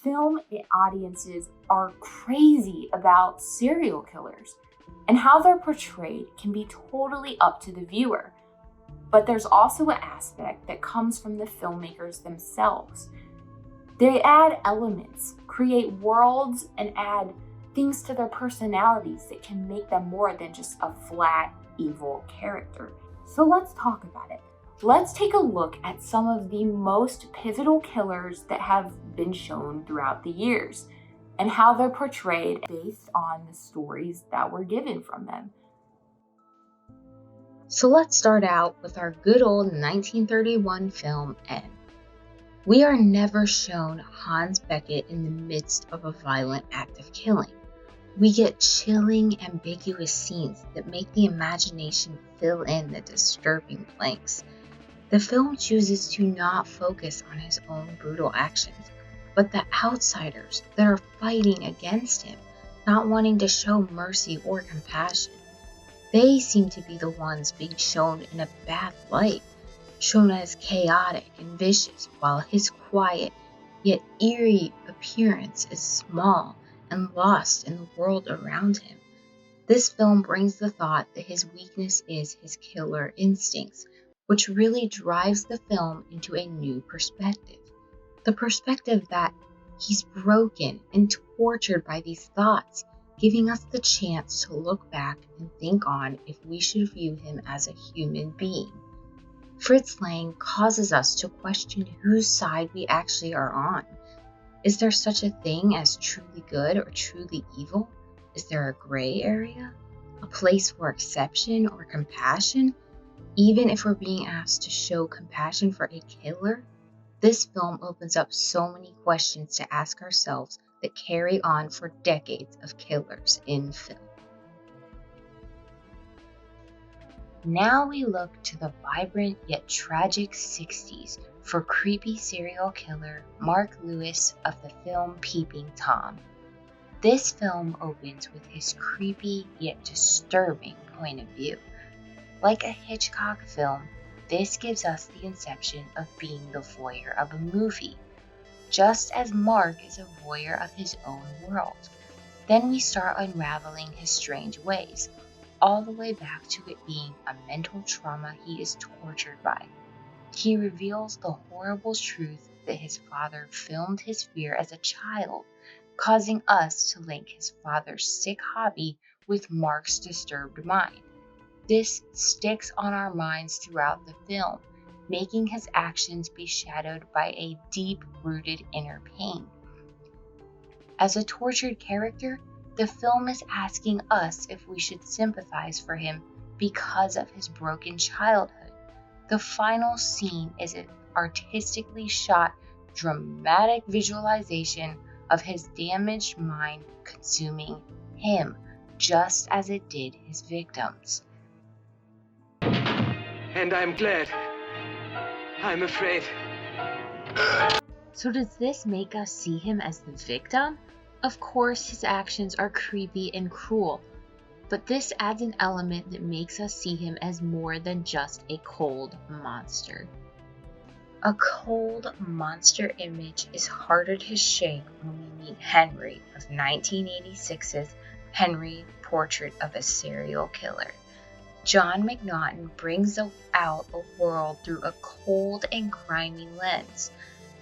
film audiences are crazy about serial killers, and how they're portrayed can be totally up to the viewer. But there's also an aspect that comes from the filmmakers themselves. They add elements, create worlds, and add things to their personalities that can make them more than just a flat, evil character. So let's talk about it. Let's take a look at some of the most pivotal killers that have been shown throughout the years, and how they're portrayed based on the stories that were given from them. So let's start out with our good old 1931 film N. We are never shown Hans Beckett in the midst of a violent act of killing. We get chilling, ambiguous scenes that make the imagination fill in the disturbing blanks. The film chooses to not focus on his own brutal actions, but the outsiders that are fighting against him, not wanting to show mercy or compassion. They seem to be the ones being shown in a bad light, shown as chaotic and vicious, while his quiet yet eerie appearance is small and lost in the world around him. This film brings the thought that his weakness is his killer instincts, which really drives the film into a new perspective. The perspective that he's broken and tortured by these thoughts, giving us the chance to look back and think on if we should view him as a human being. Fritz Lang causes us to question whose side we actually are on. Is there such a thing as truly good or truly evil? Is there a gray area? A place for exception or compassion? Even if we're being asked to show compassion for a killer? This film opens up so many questions to ask ourselves that carry on for decades of killers in film. Now we look to the vibrant yet tragic 60s for creepy serial killer Mark Lewis of the film Peeping Tom. This film opens with his creepy yet disturbing point of view. Like a Hitchcock film, this gives us the inception of being the voyeur of a movie, just as Mark is a voyeur of his own world. Then we start unraveling his strange ways, all the way back to it being a mental trauma he is tortured by. He reveals the horrible truth that his father filmed his fear as a child, causing us to link his father's sick hobby with Mark's disturbed mind. This sticks on our minds throughout the film, making his actions be shadowed by a deep-rooted inner pain. As a tortured character, the film is asking us if we should sympathize for him because of his broken childhood. The final scene is an artistically shot, dramatic visualization of his damaged mind consuming him, just as it did his victims. And I'm glad. I'm afraid. So does this make us see him as the victim? Of course, his actions are creepy and cruel, but this adds an element that makes us see him as more than just a cold monster. A cold monster image is harder to shake when we meet Henry of 1986's Henry, Portrait of a Serial Killer. John McNaughton brings out a world through a cold and grimy lens.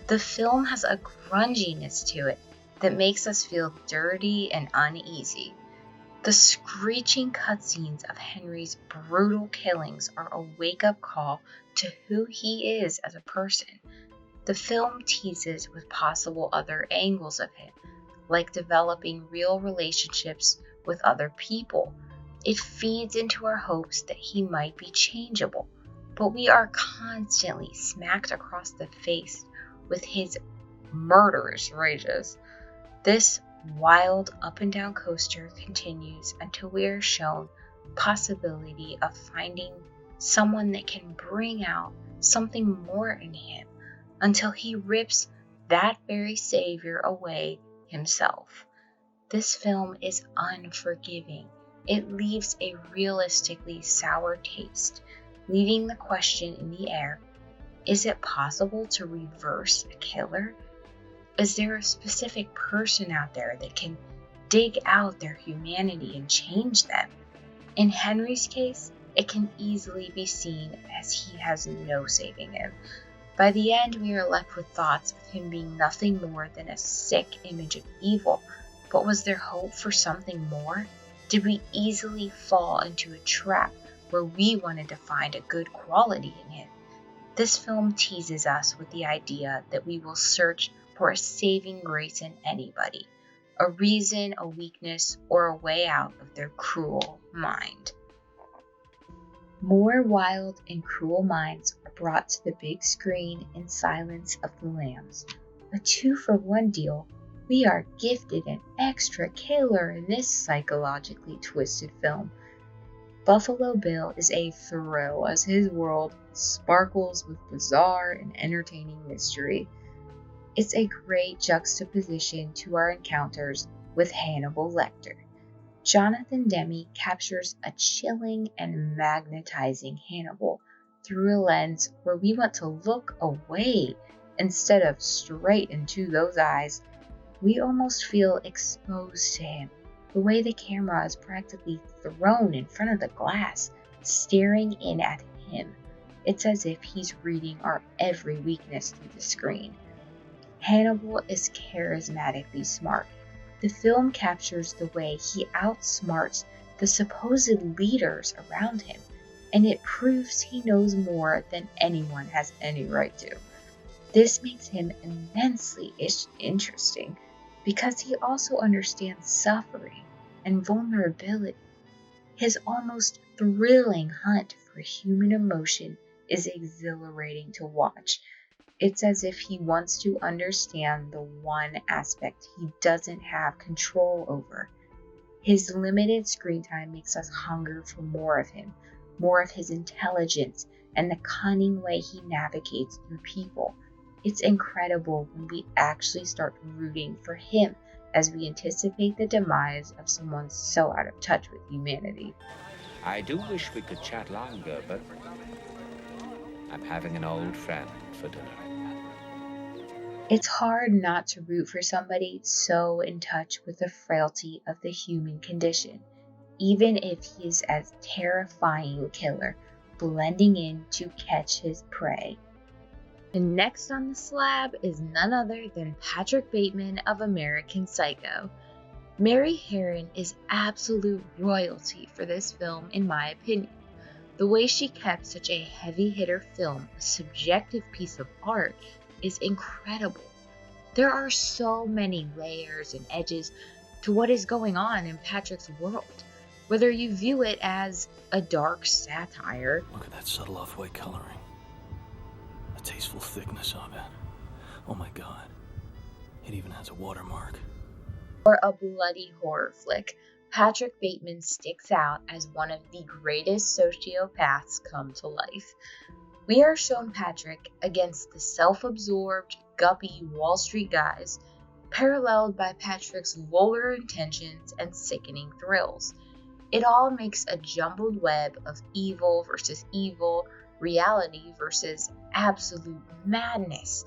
The film has a grunginess to it that makes us feel dirty and uneasy. The screeching cutscenes of Henry's brutal killings are a wake-up call to who he is as a person. The film teases with possible other angles of him, like developing real relationships with other people. It feeds into our hopes that he might be changeable, but we are constantly smacked across the face with his murderous rages. This wild up and down coaster continues until we are shown possibility of finding someone that can bring out something more in him, until he rips that very savior away himself. This film is unforgiving. It leaves a realistically sour taste, leaving the question in the air: is it possible to reverse a killer? Is there a specific person out there that can dig out their humanity and change them? In Henry's case, it can easily be seen as he has no saving him. By the end, we are left with thoughts of him being nothing more than a sick image of evil. But was there hope for something more? Did we easily fall into a trap where we wanted to find a good quality in him? This film teases us with the idea that we will search for a saving grace in anybody, a reason, a weakness, or a way out of their cruel mind. More wild and cruel minds are brought to the big screen in Silence of the Lambs. A 2-for-1 deal. We are gifted an extra killer in this psychologically twisted film. Buffalo Bill is a thrill as his world sparkles with bizarre and entertaining mystery. It's a great juxtaposition to our encounters with Hannibal Lecter. Jonathan Demme captures a chilling and magnetizing Hannibal through a lens where we want to look away instead of straight into those eyes. We almost feel exposed to him, the way the camera is practically thrown in front of the glass, staring in at him. It's as if he's reading our every weakness through the screen. Hannibal is charismatically smart. The film captures the way he outsmarts the supposed leaders around him, and it proves he knows more than anyone has any right to. This makes him immensely interesting because he also understands suffering and vulnerability. His almost thrilling hunt for human emotion is exhilarating to watch. It's as if he wants to understand the one aspect he doesn't have control over. His limited screen time makes us hunger for more of him, more of his intelligence, and the cunning way he navigates through people. It's incredible when we actually start rooting for him as we anticipate the demise of someone so out of touch with humanity. I do wish we could chat longer, but I'm having an old friend for dinner. It's hard not to root for somebody so in touch with the frailty of the human condition, even if he's a terrifying killer, blending in to catch his prey. And next on the slab is none other than Patrick Bateman of American Psycho. Mary Harron is absolute royalty for this film, in my opinion. The way she kept such a heavy-hitter film a subjective piece of art is incredible. There are so many layers and edges to what is going on in Patrick's world, whether you view it as a dark satire. Look at that subtle off-white coloring. The tasteful thickness of it. Oh my god. It even has a watermark. Or a bloody horror flick. Patrick Bateman sticks out as one of the greatest sociopaths come to life. We are shown Patrick against the self-absorbed, guppy Wall Street guys, paralleled by Patrick's vulgar intentions and sickening thrills. It all makes a jumbled web of evil versus evil, reality versus absolute madness.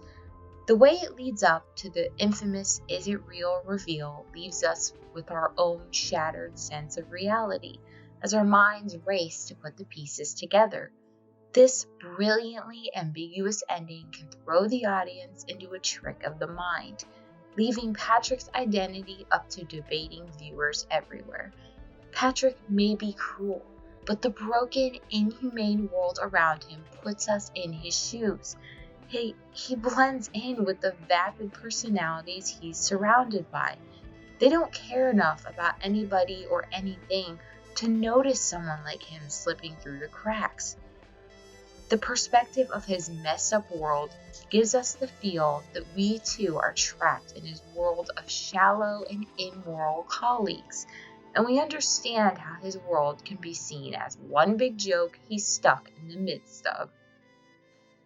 The way it leads up to the infamous "is it real" reveal leaves us with our own shattered sense of reality as our minds race to put the pieces together. This brilliantly ambiguous ending can throw the audience into a trick of the mind, leaving Patrick's identity up to debating viewers everywhere. Patrick may be cruel, but the broken, inhumane world around him puts us in his shoes. He blends in with the vapid personalities he's surrounded by. They don't care enough about anybody or anything to notice someone like him slipping through the cracks. The perspective of his messed up world gives us the feel that we too are trapped in his world of shallow and immoral colleagues, and we understand how his world can be seen as one big joke he's stuck in the midst of.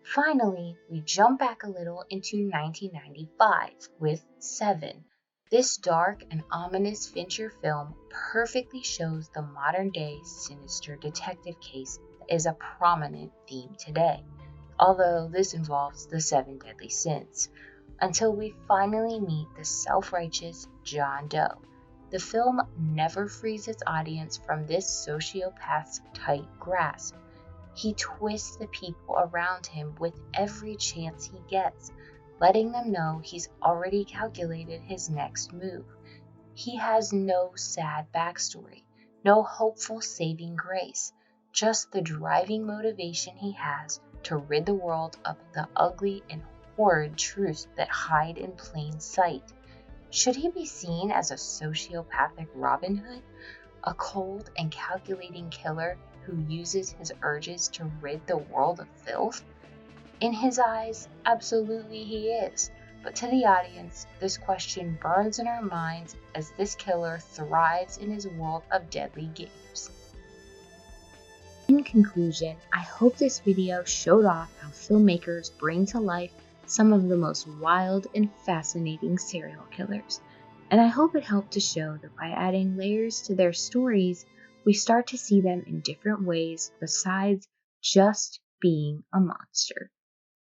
Finally, we jump back a little into 1995 with Seven. This dark and ominous Fincher film perfectly shows the modern-day sinister detective case that is a prominent theme today, although this involves the 7 deadly sins. until we finally meet the self-righteous John Doe. The film never frees its audience from this sociopath's tight grasp. He twists the people around him with every chance he gets, letting them know he's already calculated his next move. He has no sad backstory, no hopeful saving grace, just the driving motivation he has to rid the world of the ugly and horrid truths that hide in plain sight. Should he be seen as a sociopathic Robin Hood, a cold and calculating killer who uses his urges to rid the world of filth? In his eyes, absolutely he is. But to the audience, this question burns in our minds as this killer thrives in his world of deadly games. In conclusion, I hope this video showed off how filmmakers bring to life some of the most wild and fascinating serial killers. And I hope it helped to show that by adding layers to their stories, we start to see them in different ways besides just being a monster.